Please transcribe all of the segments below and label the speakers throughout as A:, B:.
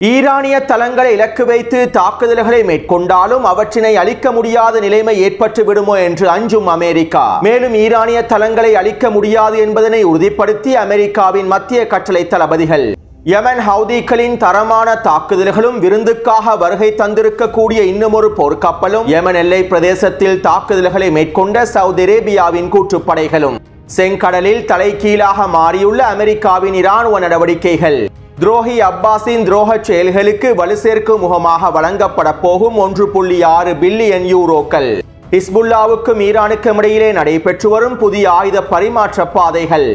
A: ஈரானிய தளங்களை இலக்கு வைத்து தாக்குதல்களை மேற்கொண்டாலும் அவற்றினை அழிக்க முடியாத நிலைமை ஏற்பட்டு விடுமோ என்று அஞ்சும் அமெரிக்கா. மேலும் ஈரானிய தளங்களை அழிக்க முடியாது என்பதனை உறுதிப்படுத்தி அமெரிக்காவின் மத்திய கட்டளை தளபதிகள் யமன் ஹவுதிகளின் தரமான தாக்குதல்களும் விருந்துக்காக வருகை தந்திருக்கக்கூடிய இன்னுமொரு போர்க்கப்பலும் யமன் எல்லை பிரதேசத்தில் தாக்குதல்களை மேற்கொண்ட சவுதி அரேபியாவின் கூட்டுப்படைகளும் செங்கடலில் தலைகீழாக மாறியுள்ள அமெரிக்காவின் இராணுவ நடவடிக்கைகள் துரோகி அப்பாஸின் துரோக செயல்களுக்கு வலு சேர்க்கும் முகமாக வழங்கப்பட போகும் 1.6 பில்லியன் யூரோக்கள். ஹிஸ்புல்லாவுக்கும் ஈரானுக்கும் இடையிலே நடைபெற்று வரும் புதிய ஆயுத பரிமாற்ற பாதைகள்.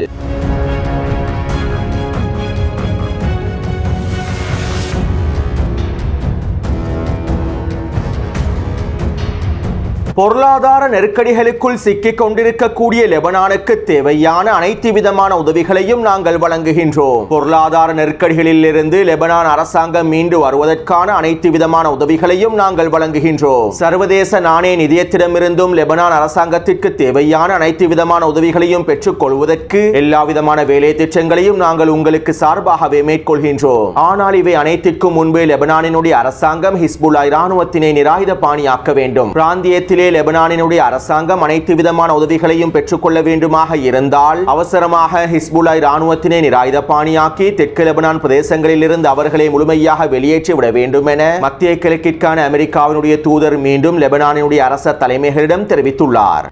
A: பொருளாதார நெருக்கடிகளுக்குள் சிக்கிக் கொண்டிருக்கக்கூடிய லெபனானுக்கு தேவையான அனைத்து விதமான உதவிகளையும் நாங்கள் வழங்குகின்றோம். பொருளாதார நெருக்கடிகளில் இருந்து லெபனான் அரசாங்கம் மீண்டு வருவதற்கான அனைத்து விதமான உதவிகளையும் நாங்கள் வழங்குகின்றோம். சர்வதேச நாணய நிதியத்திடமிருந்தும் லெபனான் அரசாங்கத்திற்கு தேவையான அனைத்து விதமான உதவிகளையும் பெற்றுக் கொள்வதற்கு எல்லா விதமான வேலை திட்டங்களையும் நாங்கள் உங்களுக்கு சார்பாகவே மேற்கொள்கின்றோம். ஆனால் இவை அனைத்திற்கும் முன்பே லெபனானினுடைய அரசாங்கம் ஹிஸ்புல்லா இராணுவத்தினை நிராயுத பாணியாக்க வேண்டும். பிராந்தியத்திலே லெபனானினுடைய அரசாங்கம் அனைத்து விதமான உதவிகளையும் பெற்றுக்கொள்ள வேண்டுமாக இருந்தால் அவசரமாக ஹிஸ்புல்லா இராணுவத்தினை நிராயுத பாணியாக்கி தெற்கு லெபனான் பிரதேசங்களில் இருந்து அவர்களை முழுமையாக வெளியேற்றி விட வேண்டும் என மத்திய கிழக்கிற்கான அமெரிக்காவினுடைய தூதர் மீண்டும் லெபனானினுடைய அரச தலைமைகளிடம் தெரிவித்துள்ளார்.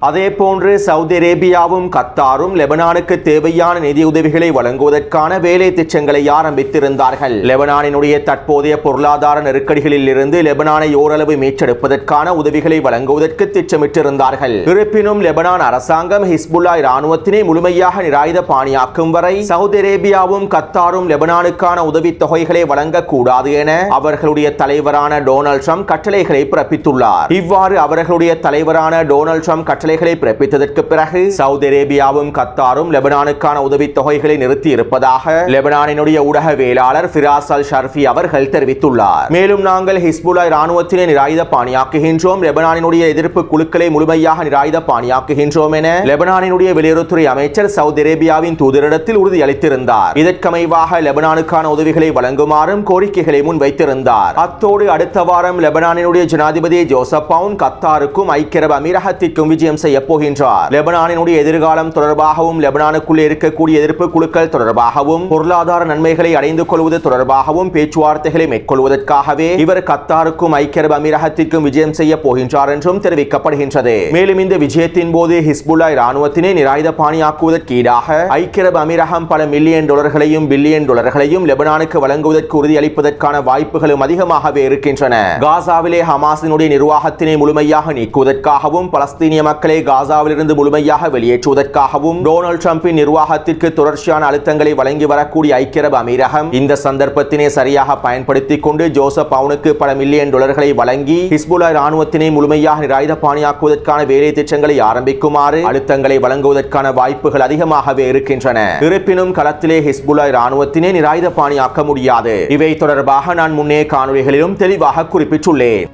A: அதே போன்று சவுதி அரேபியாவும் கத்தாரும் லெபனானுக்கு தேவையான நிதியுதவிகளை வழங்குவதற்கான வேலை திட்டங்களை ஆரம்பித்திருந்தார்கள். லெபனானினுடைய தற்போதைய பொருளாதார நெருக்கடிகளில் இருந்து லெபனானை ஓரளவு மீட்டெடுப்பதற்கான உதவிகளை வழங்குவதற்கு திட்டமிட்டிருந்தார்கள். இருப்பினும் லெபனான் அரசாங்கம் ஹிஸ்புல்லா இராணுவத்தினை முழுமையாக நிராயுத பாணியாக்கும் வரை சவுதி அரேபியாவும் கத்தாரும் லெபனானுக்கான உதவி தொகைகளை வழங்கக்கூடாது என அவர்களுடைய தலைவரான டொனால்ட் ட்ரம்ப் கட்டளைகளை பிறப்பித்துள்ளார். இவ்வாறு அவர்களுடைய தலைவரான டொனால்ட் ட்ரம்ப் கட்டளை பிறப்பித்ததற்கு பிறகு சவுதி அரேபியாவும் கத்தாரும் லெபனானுக்கான உதவி தொகைகளை நிறுத்தி இருப்பதாக லெபனானினுடைய ஊடகவியலாளர் ஃபிராஸ் அல் ஷர்ஃபி அவர்கள் தெரிவித்துள்ளார். மேலும் நாங்கள் ஹிஸ்புல்லா இராணுவத்தினை நிராயுத பாணியாக்குகின்றோம், லெபனானினுடைய எதிர்ப்பு குழுக்களை முழுமையாக நிராயுத பாணியாக்குகின்றோம் என லெபனானினுடைய வெளியுறவுத்துறை அமைச்சர் சவுதி அரேபியாவின் தூதரிடத்தில் உறுதியளித்திருந்தார். இதற்கமைவாக லெபனானுக்கான உதவிகளை வழங்குமாறும் கோரிக்கைகளை முன்வைத்திருந்தார். அத்தோடு அடுத்த வாரம் லெபனானினுடைய ஜனாதிபதி ஜோசப் அவுன் கத்தாருக்கும் ஐக்கிய அரபு அமீரகத்திற்கும் விஜயம் செய்ய போகின்றார். லெபனானினுடைய எதிர்காலம் தொடர்பாகவும் லெபனானுக்குள்ளே இருக்கக்கூடிய எதிர்ப்பு குழுக்கள் தொடர்பாகவும் பொருளாதார நன்மைகளை அடைந்து கொள்வது தொடர்பாகவும் பேச்சுவார்த்தைகளை மேற்கொள்வதற்காகவே இவர் கத்தாருக்கும் ஐக்கிய அரபு அமீரகத்திற்கும் விஜயம் செய்ய போகின்றார் என்றும் தெரிவிக்கப்படுகின்றது. மேலும் இந்த விஜயத்தின் போது ஹிஸ்புல்லா இராணுவத்தினை நிராயுத பாணியாக்குவதற்கு ஈடாக ஐக்கிய அரபு அமீரகம் பல மில்லியன் டாலர்களையும் பில்லியன் டாலர்களையும் லெபனானுக்கு வழங்குவதற்கு உறுதியளிப்பதற்கான வாய்ப்புகளும் அதிகமாகவே இருக்கின்றன. காசாவிலே ஹமாஸினுடைய நிர்வாகத்தினை முழுமையாக நீக்குவதற்காகவும் பலஸ்தீனிய மக்களை காசாவிலிருந்து முழுமையாக வெளியேற்றுவதற்காகவும் டொனால்ட் ட்ரம்பின் நிர்வாகத்திற்கு தொடர்ச்சியான அழுத்தங்களை வழங்கி வரக்கூடிய ஐக்கிய அரபு அமீரகம் இந்த சந்தர்ப்பத்தினை சரியாக பயன்படுத்திக் கொண்டு ஜோசப் அவுனுக்கு பல மில்லியன் டாலர்களை வழங்கி ஹிஸ்புல்லா இராணுவத்தினை முழுமையாக நிராயுத பாணியாக்குவதற்கான வேலை திட்டங்களை ஆரம்பிக்குமாறு அழுத்தங்களை வழங்குவதற்கான வாய்ப்புகள் அதிகமாகவே இருக்கின்றன. இருப்பினும் களத்திலே ஹிஸ்புல்லா இராணுவத்தினை நிராயுத பாணியாக்க முடியாது. இவை தொடர்பாக நான் முன்னே காணொளிகளிலும் தெளிவாக குறிப்பிட்டுள்ளேன்.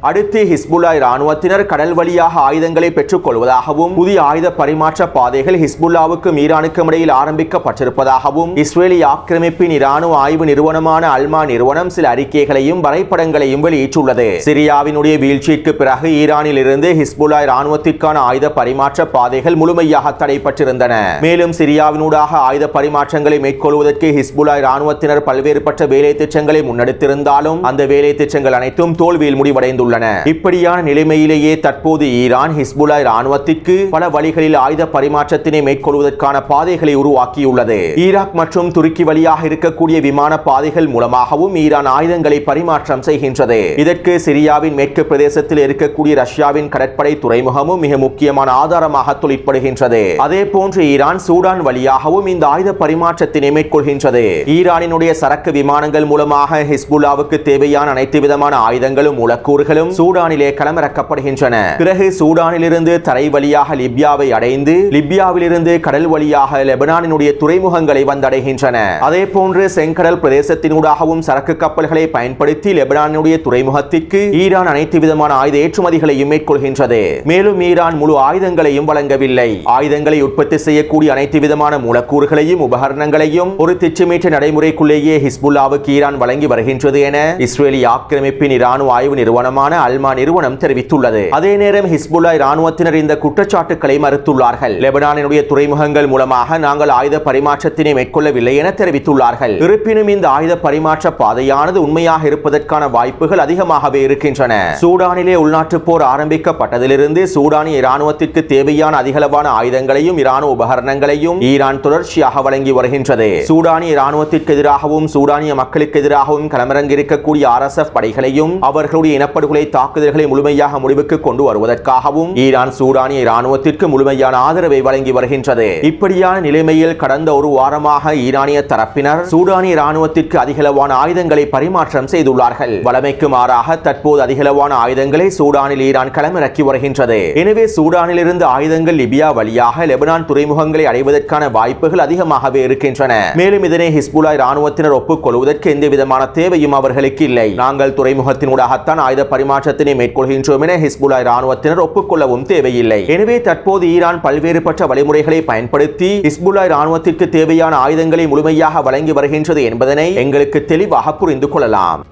A: அடுத்து ஹிஸ்புல்லா இராணுவத்தினர் கடல் வழியாக ஆயுதங்களை பெற்றுக் கொள்வதாகவும் புதிய ஆயுத பரிமாற்ற பாதைகள் ஹிஸ்புல்லாவுக்கும் ஈரானுக்கும் இடையில் ஆரம்பிக்கப்பட்டிருப்பதாகவும் இஸ்ரேலி ஆக்கிரமிப்பின் இராணுவ ஆய்வு நிறுவனமான அல்மா நிறுவனம் சில அறிக்கைகளையும் வரைபடங்களையும் வெளியிட்டுள்ளது. சிரியாவினுடைய வீழ்ச்சிக்கு பிறகு ஈரானில் இருந்து ஹிஸ்புல்லா இராணுவத்திற்கான ஆயுத பரிமாற்ற பாதைகள் முழுமையாக தடைப்பட்டிருந்தன. மேலும் சிரியாவினூடாக ஆயுத பரிமாற்றங்களை மேற்கொள்வதற்கு ஹிஸ்புல்லா இராணுவத்தினர் பல்வேறுபட்ட வேலை திட்டங்களை முன்னெடுத்திருந்தாலும் அந்த வேலை திட்டங்கள் அனைத்தும் தோல்வியில் முடிவடைந்துள்ளன. இப்படியான நிலைமையிலேயே தற்போது ஈரான் ஹிஸ்புல்லா இராணுவத்திற்கு பல வழிகளில் ஆயுத பரிமாற்றத்தினை மேற்கொள்வதற்கான பாதைகளை உருவாக்கியுள்ளது. ஈராக் மற்றும் துருக்கி வழியாக இருக்கக்கூடிய விமான பாதைகள் மூலமாகவும் ஈரான் ஆயுதங்களை பரிமாற்றம் செய்கின்றது. இதற்கு சிரியாவின் மேற்கு பிரதேசத்தில் இருக்கக்கூடிய ரஷ்யாவின் கடற்படை துறைமுகமும் மிக முக்கியமான ஆதாரமாக தொழிற்படுகின்றது. அதே போன்று ஈரான் சூடான் வழியாகவும் இந்த ஆயுத பரிமாற்றத்தினை மேற்கொள்கின்றது. ஈரானினுடைய சரக்கு விமானங்கள் மூலமாக ஹிஸ்புல்லாவுக்கு தேவையான அனைத்து விதமான ஆயுதங்களும் மூலக்கூறுகளும் துறைமுகங்களும் சூடானிலே களமிறக்கப்படுகின்றன. பிறகு சூடானிலிருந்து தரை வழியாக லிபியாவை அடைந்து லிபியாவிலிருந்து கடல் வழியாக லெபனானினுடைய துறைமுகங்களை வந்தடைகின்றன. அதே போன்று செங்கடல் பிரதேசத்தினூடாகவும் சரக்கு கப்பல்களை பயன்படுத்தி லெபனானுடைய துறைமுகத்திற்கு ஈரான் அனைத்து விதமான ஆயுத ஏற்றுமதிகளையும் மேற்கொள்கின்றது. மேலும் ஈரான் முழு ஆயுதங்களையும் வழங்கவில்லை. ஆயுதங்களை உற்பத்தி செய்யக்கூடிய அனைத்து விதமான மூலக்கூறுகளையும் உபகரணங்களையும் ஒரு திட்டமிட்ட நடைமுறைக்குள்ளேயே ஹிஸ்புல்லாவுக்கு ஈரான் வழங்கி வருகின்றது என இஸ்ரேலிய ஆக்கிரமிப்பின் இராணுவ ஆய்வு நிறுவனமான அல்மா நிறுவனம் தெரிவித்துள்ளது. அதே நேரம் ஹிஸ்புல்லா இராணுவத்தினர் இந்த குற்றச்சாட்டுக்களை மறுத்துள்ளார்கள். லெபனானினுடைய துறைமுகங்கள் மூலமாக நாங்கள் ஆயுத பரிமாற்றத்தினை மேற்கொள்ளவில்லை என தெரிவித்துள்ளார்கள். இருப்பினும் இந்த ஆயுத பரிமாற்ற பாதையானது உண்மையாக இருப்பதற்கான வாய்ப்புகள் அதிகமாகவே இருக்கின்றன. சூடானிலே உள்நாட்டு போர் ஆரம்பிக்கப்பட்டதிலிருந்து சூடானிய இராணுவத்திற்கு தேவையான அதிகளவான ஆயுதங்களையும் இராணுவ உபகரணங்களையும் ஈரான் தொடர்ச்சியாக வழங்கி வருகின்றது. சூடானிய இராணுவத்திற்கு எதிராகவும் சூடானிய மக்களுக்கு எதிராகவும் களமிறங்கியிருக்கக்கூடிய RSF படைகளையும் அவர்களுடைய இனப்படுகொலை தாக்குதல்களை முழுமையாக முடிவுக்கு கொண்டு வருவதற்காகவும் ஈரான் சூடானிய இராணுவத்திற்கு முழுமையான ஆதரவை வழங்கி வருகின்றது. இப்படியான நிலைமையில் கடந்த ஒரு வாரமாக ஈரானிய தரப்பினர் சூடானிய இராணுவத்திற்கு அதிகளவான ஆயுதங்களை பரிமாற்றம் செய்துள்ளார்கள். வழமைக்கு மாறாக தற்போது அதிகளவான ஆயுதங்களை சூடானில் ஈரான் களமிறக்கி வருகின்றது. எனவே சூடானிலிருந்து ஆயுதங்கள் லிபியா வழியாக லெபனான் துறைமுகங்களை அடைவதற்கான வாய்ப்புகள் அதிகமாகவே இருக்கின்றன. மேலும் இதனை ஹிஸ்புல்லா இராணுவத்தினர் ஒப்புக்கொள்வதற்கு எந்த விதமான தேவையும் அவர்களுக்கு இல்லை. நாங்கள் துறைமுகத்தினூடாகத்தான் ஆயுத பரிமாற்றத்தினை மேற்கொள்கின்றோம் என ஹிஸ்புல்லா இராணுவத்தினர் ஒப்புக்கொள்ளவும் தேவையில்லை. எனவே தற்போது ஈரான் பல்வேறுபட்ட வழிமுறைகளை பயன்படுத்தி ஹிஸ்புல்லா இராணுவத்திற்கு தேவையான ஆயுதங்களை முழுமையாக வழங்கி வருகின்றது என்பதனை எங்களுக்கு தெளிவாக புரிந்து கொள்ளலாம்.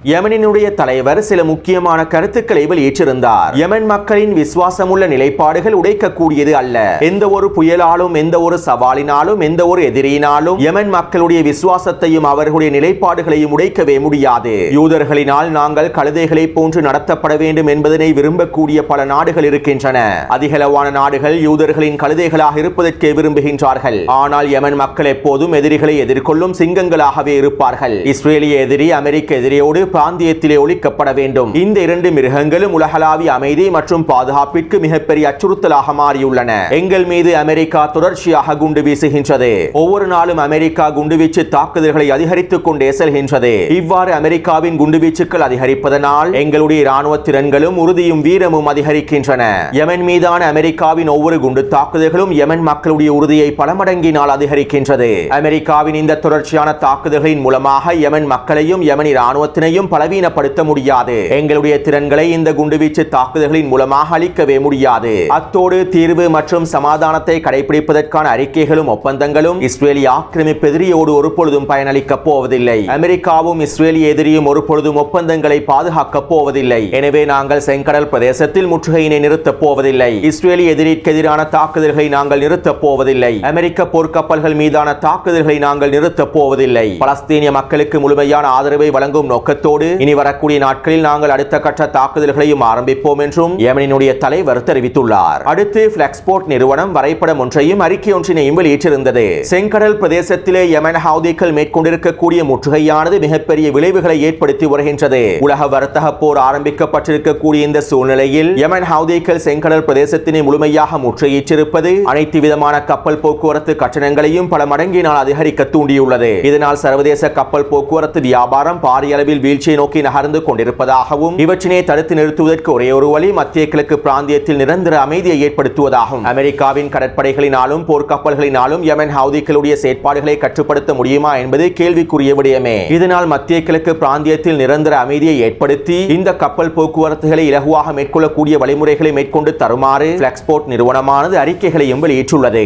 A: யமனினுடைய தலைவர் சில முக்கியமான கருத்துக்களை வெளியிட்டிருந்தார். யமன் மக்களின் விசுவாசமுள்ள நிலைப்பாடுகள் உடைக்கக்கூடியது அல்ல. எந்த ஒரு புயலாலும் எந்த ஒரு சவாலினாலும் எந்த ஒரு எதிரியினாலும் யமன் மக்களுடைய விசுவாசத்தையும் அவர்களுடைய நிலைப்பாடுகளையும் உடைக்கவே முடியாது. யூதர்களினால் நாங்கள் கழுதைகளை போன்று நடத்தப்பட வேண்டும் என்பதனை விரும்பக்கூடிய பல நாடுகள் இருக்கின்றன. அதிகளவான நாடுகள் யூதர்களின் கழுதைகளாக இருப்பதற்கே விரும்புகின்றார்கள். ஆனால் யமன் மக்கள் எப்போதும் எதிரிகளை எதிர்கொள்ளும் சிங்கங்களாகவே இருப்பார்கள். இஸ்ரேலிய எதிரி அமெரிக்க எதிரியோடு பிராந்தியத்திலே ஒழிக்கப்பட வேண்டும். இந்த இரண்டு மிருகங்களும் உலகளாவிய அமைதி மற்றும் பாதுகாப்பிற்கு மிகப்பெரிய அச்சுறுத்தலாக மாறியுள்ளன. எங்கள் மீது அமெரிக்கா தொடர்ச்சியாக குண்டு வீசுகின்றது. ஒவ்வொரு நாளும் அமெரிக்கா குண்டுவீச்சு தாக்குதல்களை அதிகரித்துக் கொண்டே செல்கின்றது. இவ்வாறு அமெரிக்காவின் குண்டுவீச்சுக்கள் அதிகரிப்பதனால் எங்களுடைய இராணுவ திறன்களும் உறுதியும் வீரமும் அதிகரிக்கின்றன. யமன் மீதான அமெரிக்காவின் ஒவ்வொரு குண்டு தாக்குதல்களும் யமன் மக்களுடைய உறுதியை பல மடங்கினால் அதிகரிக்கின்றது. அமெரிக்காவின் இந்த தொடர்ச்சியான தாக்குதல்களின் மூலமாக யமன் மக்களையும் யமன் இராணுவத்தினையும் பலவீனப்படுத்த முடியாது. எங்களுடைய திறன்களை இந்த குண்டுவீச்சு தாக்குதல்களின் மூலமாக அளிக்கவே முடியாது. அத்தோடு தீர்வு மற்றும் சமாதானத்தை கடைபிடிப்பதற்கான அறிக்கைகளும் ஒப்பந்தங்களும் இஸ்ரேலிய ஆக்கிரமிப்பு எதிரியோடு ஒருபொழுதும் பயனளிக்கப் போவதில்லை. அமெரிக்காவும் இஸ்ரேலிய எதிரியும் ஒருபொழுதும் ஒப்பந்தங்களை பாதுகாக்கப் போவதில்லை. எனவே நாங்கள் செங்கடல் பிரதேசத்தில் முற்றுகையினை நிறுத்தப் போவதில்லை. இஸ்ரேலிய எதிரிக்கு எதிரான தாக்குதல்களை நாங்கள் நிறுத்தப் போவதில்லை. அமெரிக்க போர்க்கப்பல்கள் மீதான தாக்குதல்களை நாங்கள் நிறுத்தப் போவதில்லை. பலஸ்தீனிய மக்களுக்கு முழுமையான ஆதரவை வழங்கும் நோக்கத்தோடு இனி வரக்கூடிய நாட்களில் நாங்கள் அடுத்த கட்ட தாக்குதல்களையும் ஆரம்பிப்போம் என்றும் யமனினுடைய தலைவர் தெரிவித்துள்ளார். அடுத்து பிளெக்ஸ்போர்ட் நிறுவனம் வரைபடம் ஒன்றையும் அறிக்கை ஒன்றினையும் வெளியிட்டிருந்தது. செங்கடல் பிரதேசத்திலே யமன் ஹவுதிகள் மேற்கொண்டிருக்கக்கூடிய முற்றுகையானது மிகப்பெரிய விளைவுகளை ஏற்படுத்தி வருகின்றது. உலக வர்த்தக போர் ஆரம்பிக்கப்பட்டிருக்கக்கூடிய இந்த சூழ்நிலையில் யமன் ஹவுதிகள் செங்கடல் பிரதேசத்தினை முழுமையாக முற்றுகையிட்டிருப்பது அனைத்து விதமான கப்பல் போக்குவரத்து கட்டணங்களையும் பல மடங்கினால் அதிகரிக்க தூண்டியுள்ளது. இதனால் சர்வதேச கப்பல் போக்குவரத்து வியாபாரம் பாரிய அளவில் வீழ்ச்சியை நோக்கி நகர்ந்து கொண்டிருப்பதாகவும் இவற்றினை தடுத்து நிறுத்துவதற்கு ஒரே ஒரு வழி மத்திய கிழக்கு பிராந்தியத்தில் நிரந்தர அமைதியை ஏற்படுத்துவதாகும். அமெரிக்காவின் கடற்படைகளினாலும் போர்க்கப்பல்களினாலும் யமன் ஹவுதிகளுடைய செயற்பாடுகளை கட்டுப்படுத்த முடியுமா என்பது கேள்விக்குரிய விடயமே. இதனால் மத்திய கிழக்கு பிராந்தியத்தில் நிரந்தர அமைதியை ஏற்படுத்தி இந்த கப்பல் போக்குவரத்துகளை இலகுவாக மேற்கொள்ளக்கூடிய வழிமுறைகளை மேற்கொண்டு தருமாறு பிளெக்ஸ்போர்ட் நிறுவனமானது அறிக்கைகளையும் வெளியிட்டுள்ளது.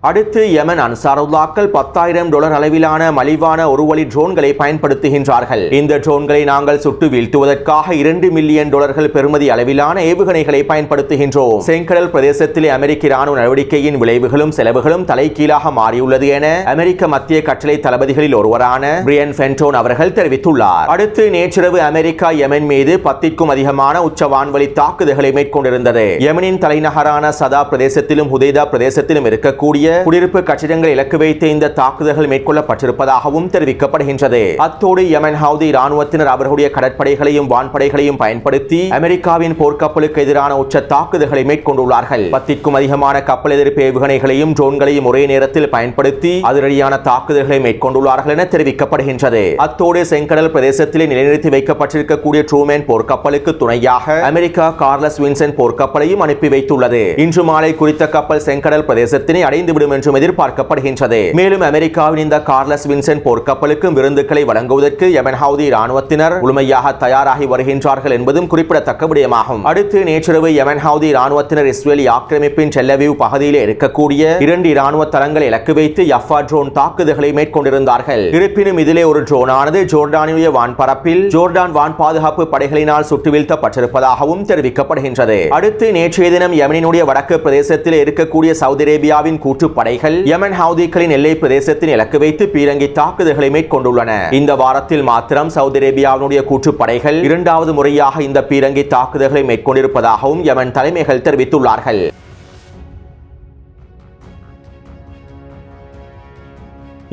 A: அடுத்து யமன் அன்சாருல்லாக்கள் $10,000 அளவிலான மலிவான ஒரு வழி ட்ரோன்களை பயன்படுத்துகின்றார்கள். இந்த ட்ரோன்களை நாங்கள் சுட்டு வீழ்த்துவதற்காக $2 மில்லியன் பெறுமதி அளவிலான ஏவுகணைகளை பயன்படுத்துகின்றோம். செங்கடல் பிரதேசத்திலே அமெரிக்க இராணுவ நடவடிக்கையின் விளைவுகளும் செலவுகளும் தலைகீழாக மாறியுள்ளது என அமெரிக்க மத்திய கட்டளை தளபதிகளில் ஒருவரான பிரியன் ஃபென்டோன் அவர்கள் தெரிவித்துள்ளார். அடுத்து நேற்றிரவு அமெரிக்கா யமன் மீது 10க்கும் அதிகமான உச்ச வான்வழி தாக்குதல்களை மேற்கொண்டிருந்தது. யமனின் தலைநகரான சதா பிரதேசத்திலும் ஹுதைதா பிரதேசத்திலும் இருக்கக்கூடிய குடியிருப்பு கட்டிடங்களை இலக்கு வைத்து இந்த தாக்குதல்கள் மேற்கொள்ளப்பட்டிருப்பதாகவும் தெரிவிக்கப்படுகின்றது. அத்தோடு யமன் ஹவுதி ராணுவத்தினர் அவர்களுடைய கடற்படைகளையும் வான்படைகளையும் பயன்படுத்தி அமெரிக்காவின் போர்க்கப்பலுக்கு எதிரான உச்ச தாக்குதல்களை மேற்கொண்டுள்ளார்கள். 10க்கும் அதிகமான கப்பல் எதிர்ப்பு ஏவுகணைகளையும் ட்ரோன்களையும் ஒரே நேரத்தில் பயன்படுத்தி அதிரடியான தாக்குதல்களை மேற்கொண்டுள்ளார்கள் என தெரிவிக்கப்படுகின்றது. அத்தோடு செங்கடல் பிரதேசத்திலே நிலைநிறுத்தி வைக்கப்பட்டிருக்கக்கூடிய ட்ரூமேன் போர்க்கப்பலுக்கு துணையாக அமெரிக்கா கார்லஸ் வின்சென்ட் போர்க்கப்பலையும் அனுப்பி வைத்துள்ளது. இன்று மாலை குறித்த கப்பல் செங்கடல் பிரதேசத்தினை அடைந்துவிடும் என்றும் எதிர்பார்க்கப்படுகின்றது. மேலும் அமெரிக்காவின் இந்த கார்லஸ் வின்சென்ட் போர்க்கப்பலுக்கும் விருந்துகளை வழங்குவதற்கு யமன் ஹவுதி ராணுவத்தினர் முழுமையாக தயாராகி வருகின்றார்கள் என்பதும் குறிப்பிடத்தக்க விடயமாகும். அடுத்து நேற்றிரவு யமன் ஹவுதி ராணுவத்தினர் இஸ்ரேலி ஆக்கிரமிப்பின் டெல்-அவீவ் பகுதியில் இருக்கக்கூடிய 2 இராணுவ தளங்களை இலக்கு வைத்து யஃபா ட்ரோன் தாக்குதல்களை மேற்கொண்டிருந்தார்கள். இருப்பினும் இதிலே ஒரு ட்ரோனானது ஜோர்டானிய வான்பரப்பில் ஜோர்டான் வான் பாதுகாப்பு படைகளினால் சுட்டு வீழ்த்தப்பட்டிருப்பதாகவும் தெரிவிக்கப்படுகின்றது. அடுத்து நேற்றைய தினம் யமனினுடைய வடக்கு பிரதேசத்தில் இருக்கக்கூடிய சவுதி அரேபியாவின் கூட்டுப்படைகள் யமன் ஹவுதிகளின் எல்லை பிரதேசத்தின் இலக்கு வைத்து பீரங்கி தாக்குதல்களை மேற்கொண்டுள்ளன. இந்த வாரத்தில் மாத்திரம் சவுதி அரேபியாவினுடைய கூட்டுப்படைகள் 2வது முறையாக இந்த பீரங்கி தாக்குதல்களை மேற்கொண்டிருப்பதாகவும் யமன் தலைமைகள் தெரிவித்துள்ளார்கள்.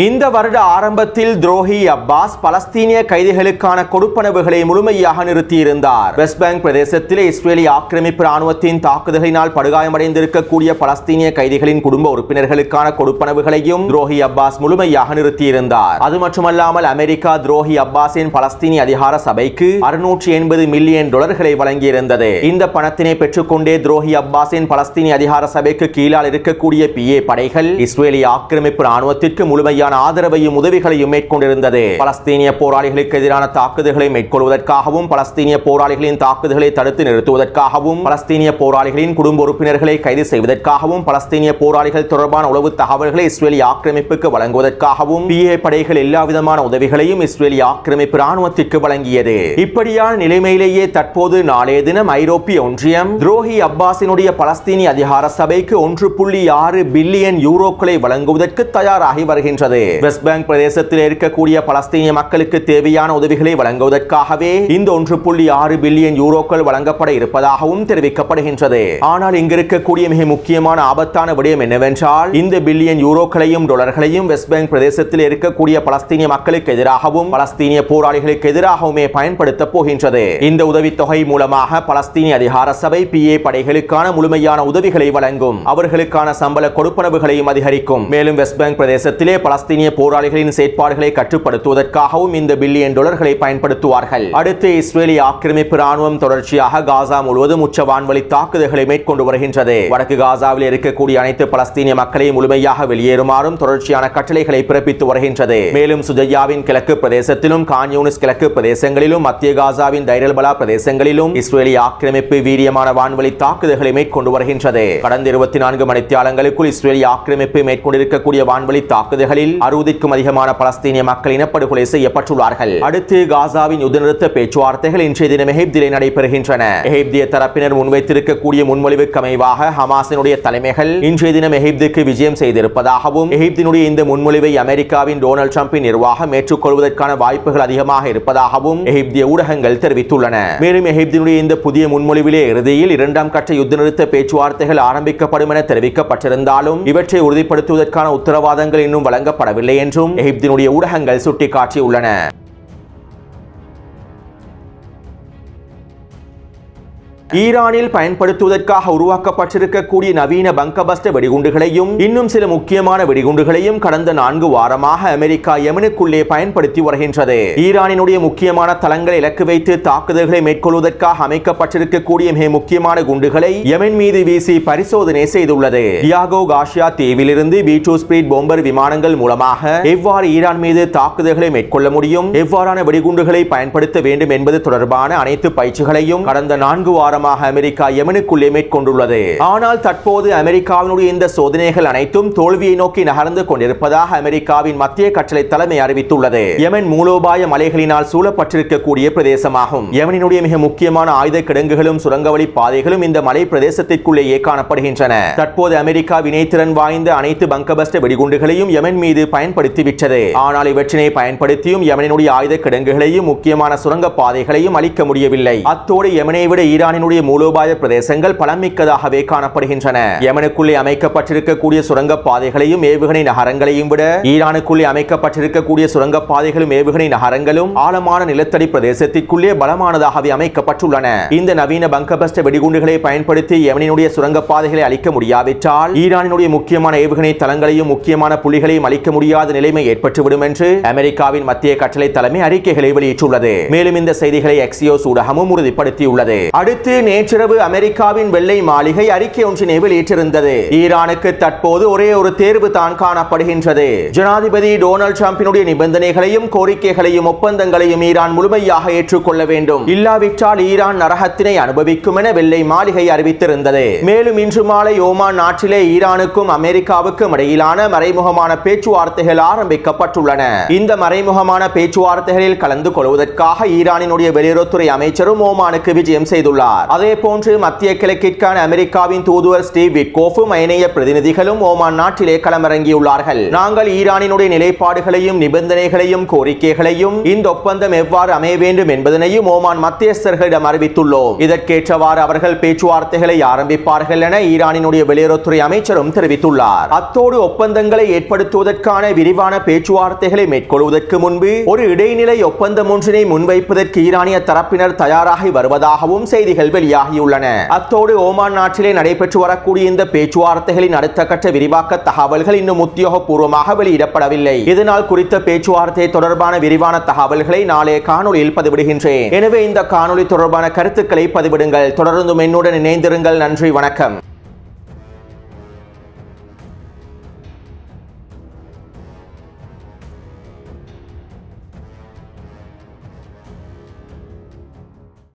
A: இந்த வருட ஆரம்பத்தில் துரோகி அப்பாஸ் பலஸ்தீனிய கைதிகளுக்கான கொடுப்பனவுகளை முழுமையாக நிறுத்தியிருந்தார். வெஸ்ட் பேங்க் பிரதேசத்தில் இஸ்ரேலி ஆக்கிரமிப்பு ராணுவத்தின் தாக்குதலினால் படுகாயமடைந்திருக்கக்கூடிய பலஸ்தீனிய கைதிகளின் குடும்ப உறுப்பினர்களுக்கான கொடுப்பனவுகளையும் துரோகி அப்பாஸ் முழுமையாக நிறுத்தியிருந்தார். அது மட்டுமல்லாமல் அமெரிக்கா துரோகி அப்பாஸின் பலஸ்தீனிய அதிகார சபைக்கு $680 மில்லியன் வழங்கியிருந்தது. இந்த பணத்தினை பெற்றுக்கொண்டே துரோகி அப்பாஸின் பலஸ்தீனிய அதிகார சபைக்கு கீழால் இருக்கக்கூடிய PA படைகள் இஸ்ரேலி ஆக்கிரமிப்பு ராணுவத்திற்கு முழுமையாக ஆதரவையும் உதவிகளையும் மேற்கொண்டிருந்தது. பலஸ்தீனிய போராளிகளுக்கு எதிரான தாக்குதல்களை மேற்கொள்வதற்காகவும் பலஸ்தீனிய போராளிகளின் தாக்குதல்களை தடுத்து நிறுத்துவதற்காகவும் பலஸ்தீனிய போராளிகளின் குடும்ப உறுப்பினர்களை கைது செய்வதற்காகவும் பலஸ்தீனிய போராளிகள் தொடர்பான உளவு தகவல்களை இஸ்ரேலி ஆக்கிரமிப்புக்கு வழங்குவதற்காகவும் PA படைகள் எல்லா விதமான உதவிகளையும் இஸ்ரேலி ஆக்கிரமிப்பு ராணுவத்திற்கு வழங்கியது. இப்படியான நிலைமையிலேயே தற்போது நாளைய தினம் ஐரோப்பிய ஒன்றியம் துரோகி அப்பாஸினுடைய பலஸ்தீனிய அதிகார சபைக்கு 1.6 பில்லியன் யூரோக்களை வழங்குவதற்கு தயாராகி வருகின்றது. வெஸ்ட் பேங்க் பிரதேசத்தில் இருக்கக்கூடிய பலஸ்தீனிய மக்களுக்கு தேவையான உதவிகளை வழங்குவதற்காகவே இந்த 1.6 பில்லியன் யூரோக்கள் வழங்கப்பட இருப்பதாகவும் தெரிவிக்கப்படுகின்றது. ஆனால் இங்கு இருக்கக்கூடிய மிக முக்கியமான ஆபத்தான விடயம் என்னவென்றால் இந்த பில்லியன் யூரோக்களையும் டாலர்களையும் வெஸ்ட் பேங்க் பிரதேசத்தில் இருக்கக்கூடிய பலஸ்தீனிய மக்களுக்கு எதிராகவும் பலஸ்தீனிய போராளிகளுக்கு எதிராகவுமே பயன்படுத்த போகின்றது. இந்த உதவித்தொகை மூலமாக பலஸ்தீனிய அதிகார சபை PA படைகளுக்கான முழுமையான உதவிகளை வழங்கும். அவர்களுக்கான சம்பள கொடுப்பனவுகளையும் அதிகரிக்கும். மேலும் வெஸ்ட் பேங்க் பிரதேசத்திலே பலஸ்தீனிய போராளிகளின் செயற்பாடுகளை கட்டுப்படுத்துவதற்காகவும் இந்த பில்லியன் டாலர்களை பயன்படுத்துவார்கள். அடுத்து இஸ்ரேலி ஆக்கிரமிப்பு ராணுவம் தொடர்ச்சியாக காசா முழுவதும் உச்ச வான்வழி தாக்குதல்களை மேற்கொண்டு வருகின்றது. வடக்கு காசாவில் இருக்கக்கூடிய அனைத்து பலஸ்தீனிய மக்களை முழுமையாக வெளியேறுமாறும் தொடர்ச்சியான கட்டளைகளை பிறப்பித்து வருகின்றது. மேலும் சுஜையாவின் கிழக்கு பிரதேசத்திலும் கான் யூனிஸ் கிழக்கு பிரதேசங்களிலும் மத்திய காசாவின் தைரல் பலா பிரதேசங்களிலும் இஸ்ரேலி ஆக்கிரமிப்பு வீரியமான வான்வழி தாக்குதல்களை மேற்கொண்டு வருகின்றது. கடந்த 24 மணித்தியாலங்களுக்குள் இஸ்ரேலி ஆக்கிரமிப்பு மேற்கொண்டிருக்கக்கூடிய வான்வழி தாக்குதல்களில் 60க்கும் அதிகமான பலஸ்தீனிய மக்கள் இனப்படுகொலை செய்யப்பட்டுள்ளார்கள். அடுத்து காசாவின் யுத்த நிறுத்த பேச்சுவார்த்தைகள் இன்றைய தினம் எகிப்திலே நடைபெறுகின்றன. எகிப்திய தரப்பினர் முன்வைத்திருக்கக்கூடிய முன்மொழிவுக்கு அமைவாக ஹமாஸினுடைய தலைமைகள் இன்றைய தினம் எகிப்துக்கு விஜயம் செய்திருப்பதாகவும் எகிப்தினுடைய இந்த முன்மொழிவை அமெரிக்காவின் டொனால்ட் ட்ரம்பின் நிர்வாகம் ஏற்றுக்கொள்வதற்கான வாய்ப்புகள் அதிகமாக இருப்பதாகவும் எகிப்திய ஊடகங்கள் தெரிவித்துள்ளன. மேலும் எகிப்தினுடைய இந்த புதிய முன்மொழிவிலே இறுதியில் 2ஆம் கட்ட யுத்த நிறுத்த பேச்சுவார்த்தைகள் ஆரம்பிக்கப்படும் என தெரிவிக்கப்பட்டிருந்தாலும் இவற்றை உறுதிப்படுத்துவதற்கான உத்தரவாதங்கள் இன்னும் வழங்கப்படவில்லை என்றும் எகிப்தினுடைய ஊடகங்கள் சுட்டிக்காட்டியுள்ளன. ஈரானில் பயன்படுத்துவதற்காக உருவாக்கப்பட்டிருக்கக்கூடிய நவீன பங்கபஸ்ட வெடிகுண்டுகளையும் இன்னும் சில முக்கியமான வெடிகுண்டுகளையும் கடந்த 4 வாரமாக அமெரிக்கா யெமனுக்குள்ளே பயன்படுத்தி வருகின்றது. ஈரானினுடைய முக்கியமான தளங்களை இலக்கு வைத்து தாக்குதல்களை மேற்கொள்வதற்காக அமைக்கப்பட்டிருக்கக்கூடிய மிக முக்கியமான குண்டுகளை யெமன் மீது வீசி பரிசோதனை செய்துள்ளது. டியாகோ கார்சியா தீவிலிருந்து B2 ஸ்பீட் பாம்பர் விமானங்கள் மூலமாக எவ்வாறு ஈரான் மீது தாக்குதல்களை மேற்கொள்ள முடியும், எவ்வாறான வெடிகுண்டுகளை பயன்படுத்த வேண்டும் என்பது தொடர்பான அனைத்து பயிற்சிகளையும் கடந்த 4 வாரம் அமெரிக்கா யெமனுக்குள்ளே மேற்கொண்டுள்ளது. ஆனால் தற்போது அமெரிக்காவினுடைய இந்த சோதனைகள் அனைத்தும் தோல்வியை நோக்கி நகர்ந்து கொண்டிருப்பதாக அமெரிக்காவின் மத்திய கட்டளை தலைமை அறிவித்துள்ளது. யெமன் மூலோபாய மலைகளினால் சூழப்பட்டிருக்கக்கூடிய பிரதேசமாகும். யெமனினுடைய மிக முக்கியமான ஆயுத கிடங்குகளும் சுரங்கவழி பாதைகளும் இந்த மலை பிரதேசத்திற்குள்ளேயே காணப்படுகின்றன. தற்போது அமெரிக்கா வினைத்திறன் வாய்ந்த அனைத்து பங்கபஸ்ட வெடிகுண்டுகளையும் யெமன் மீது பயன்படுத்திவிட்டது. ஆனால் இவற்றினை பயன்படுத்தியும் யெமனினுடைய ஆயுத கிடங்குகளையும் முக்கியமான சுரங்க பாதைகளையும் அளிக்க முடியவில்லை. அத்தோடு யெமனை விட ஈரானினுடைய ஈரானினுடைய மூலோபாய பிரதேசங்கள் பலமிக்கதாகவே காணப்படுகின்றன. யமனுக்குள்ளே அமைக்கப்பட்டிருக்கக்கூடிய சுரங்க பாதைகளையும் ஏவுகணை நகரங்களையும் விட ஈரானுக்குள்ளே அமைக்கப்பட்டிருக்கக்கூடிய சுரங்க பாதைகளும் ஏவுகணை நகரங்களும் ஆழமான நிலத்தடி பிரதேசத்திற்குள்ளே பலமானதாகவே அமைக்கப்பட்டுள்ளன. இந்த நவீன பங்கபஸ்ட் வெடிகுண்டுகளை பயன்படுத்தி யமனினுடைய சுரங்க பாதைகளை அழிக்க முடியாவிட்டால் ஈரானினுடைய முக்கியமான ஏவுகணை தளங்களையும் முக்கியமான புள்ளிகளையும் அழிக்க முடியாத நிலைமை ஏற்பட்டுவிடும் என்று அமெரிக்காவின் மத்திய கட்டளை தலைமை அறிக்கைகளை வெளியிட்டுள்ளது. மேலும் இந்த செய்திகளை எக்ஸியோஸ் ஊடகமும் உறுதிப்படுத்தியுள்ளது. அடுத்து நேற்றிரவு அமெரிக்காவின் வெள்ளை மாளிகை அறிக்கை ஒன்றினை வெளியிட்டிருந்தது. ஈரானுக்கு தற்போது ஒரே ஒரு தேர்வு தான் காணப்படுகின்றது. ஜனாதிபதி டொனால்ட் ட்ரம்பினுடைய நிபந்தனைகளையும் கோரிக்கைகளையும் ஒப்பந்தங்களையும் ஈரான் முழுமையாக ஏற்றுக்கொள்ள வேண்டும். இல்லாவிட்டால் ஈரான் நரகத்தினை அனுபவிக்கும் என வெள்ளை மாளிகை அறிவித்திருந்தது. மேலும் இன்று மாலை ஓமான் நாட்டிலே ஈரானுக்கும் அமெரிக்காவுக்கும் இடையிலான மறைமுகமான பேச்சுவார்த்தைகள் ஆரம்பிக்கப்பட்டுள்ளன. இந்த மறைமுகமான பேச்சுவார்த்தைகளில் கலந்து கொள்வதற்காக ஈரானினுடைய வெளியுறவுத்துறை அமைச்சரும் ஓமானுக்கு விஜயம் செய்துள்ளார். அதே போன்று மத்திய கிழக்கிற்கான அமெரிக்காவின் தூதுவர் ஸ்டீவ் விட்கோஃபும் ஏனைய பிரதிநிதிகளும் ஓமான் நாட்டிலே களமிறங்கியுள்ளார்கள். நாங்கள் ஈரானினுடைய நிலைப்பாடுகளையும் நிபந்தனைகளையும் கோரிக்கைகளையும் இந்த ஒப்பந்தம் எவ்வாறு அமைய வேண்டும் என்பதனையும் ஓமான் மத்தியஸ்தர்களிடம் அறிவித்துள்ளோம். இதற்கேற்றவாறு அவர்கள் பேச்சுவார்த்தைகளை ஆரம்பிப்பார்கள் என ஈரானினுடைய வெளியுறவுத்துறை அமைச்சரும் தெரிவித்துள்ளார். அத்தோடு ஒப்பந்தங்களை ஏற்படுத்துவதற்கான விரிவான பேச்சுவார்த்தைகளை மேற்கொள்வதற்கு முன்பு ஒரு இடைநிலை ஒப்பந்தம் ஒன்றினை முன்வைப்பதற்கு ஈரானிய தரப்பினர் தயாராகி வருவதாகவும் செய்திகள் வெளியாகியுள்ளன. அத்தோடு ஓமான் நாட்டிலே நடைபெற்று வரக்கூடிய இந்த பேச்சுவார்த்தைகளின் அடுத்த கட்ட விரிவாக்க தகவல்கள் இன்னும் உத்தியோகபூர்வமாக வெளியிடப்படவில்லை. இதனால் குறித்த பேச்சுவார்த்தை தொடர்பான விரிவான தகவல்களை நாளைய காணொலியில் பதிவிடுகின்றேன். எனவே இந்த காணொலி தொடர்பான கருத்துக்களை பதிவிடுங்கள். தொடர்ந்தும் என்னுடன் இணைந்திருங்கள். நன்றி, வணக்கம்.